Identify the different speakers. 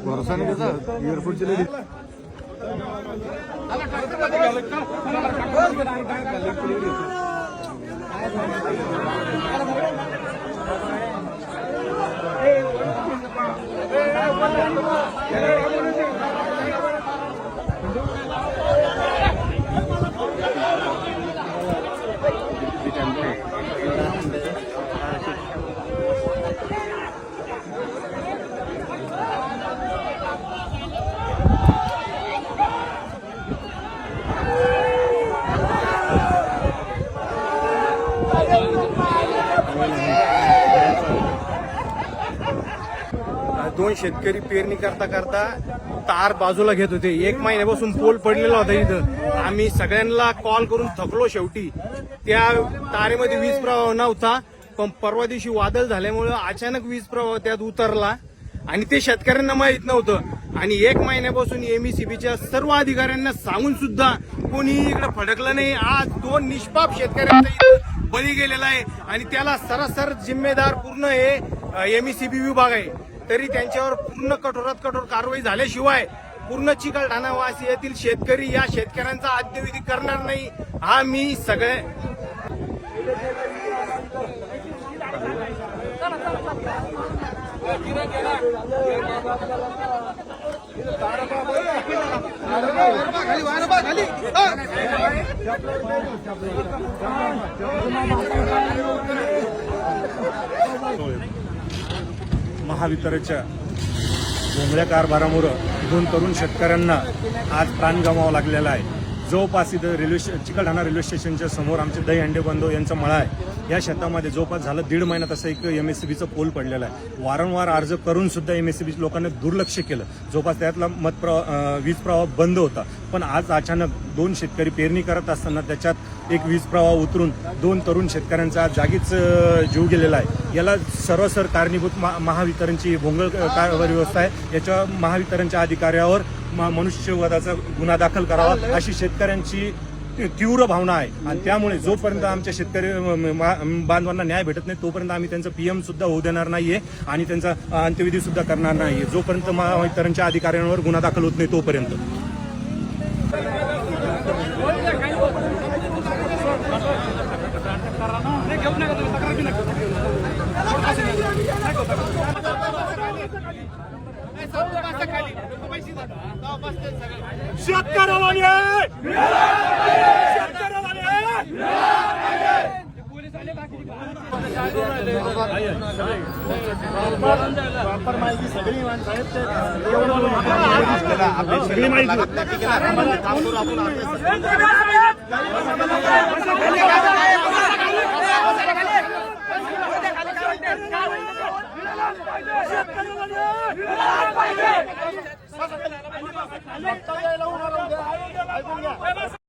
Speaker 1: भरोसा नाही त्याचा एअरपोर्टची लेडी दोन शेतकरी पेरणी करता करता तार बाजूला घेत होते. 1 महिन्यापासून पोल पडलेला होता इथं. आम्ही सगळ्यांना कॉल करून थकलो. शेवटी त्या तारेमध्ये वीज प्रवाह नव्हता, पण परवा दिवशी वादळ झाल्यामुळे अचानक वीज प्रवाह त्यात उतरला आणि ते शेतकऱ्यांना माहित नव्हतं. आणि 1 महिन्यापासून एमईसीबीच्या सर्व अधिकाऱ्यांना सांगून सुद्धा कोणी इकडे फडकलं नाही. आज 2 निष्पाप शेतकऱ्यांचा बळी गेलेला आहे आणि त्याला सरासर जिम्मेदार पूर्ण हे एमईसीबी विभाग आहे. तरी त्यांच्यावर पूर्ण कठोरात कठोर कारवाई झाल्याशिवाय पूर्ण चिकलठाणा वासी येथील शेतकरी या शेतकऱ्यांचा अंत्यविधी करणार नाही. हा मी सगळे
Speaker 2: महावितरणच्या भोंगळ्या कारभारामुळे 2 तरुण शेतकऱ्यांना आज प्राण गमावा लागलेला आहे. जवळपास इथं चिकलठाणा रेल्वे स्टेशनच्या समोर आमचे दहीहंडे बंधू यांचा मळा आहे. या शेतामध्ये जवळपास झालं 1.5 महिन्यात असं एक एमएससीबीचं पोल पडलेला आहे. वारंवार अर्ज करून सुद्धा एमएससीबी लोकांनी दुर्लक्ष केलं. जवळपास त्यातला वीज प्रवाह बंद होता. पण आज अचानक 2 शेतकरी पेरणी करत असताना त्याच्यात एक वीज प्रवाह उतरून 2 तरुण शेतकऱ्यांचा जागीच जीव गेलेला आहे. याला सर्वसर कारणीभूत महावितरणची भोंगळ कारभार व्यवस्था आहे. याच्या महावितरणच्या अधिकाऱ्यावर मनुष्यवधाचा गुन्हा दाखल करावा अशी शेतकऱ्यांची तीव्र भावना आहे. आणि त्यामुळे जोपर्यंत आमच्या शेतकरी बांधवांना न्याय भेटत नाही तोपर्यंत आम्ही त्यांचं पीएम सुद्धा होऊ देणार नाहीये आणि त्यांचा अंत्यविधी सुद्धा करणार नाहीये. जोपर्यंत महावितरणच्या अधिकाऱ्यांवर गुन्हा दाखल होत नाही तोपर्यंत. शेतकऱ्याला न्याय! शेतकऱ्याला न्याय! सगळी माहिती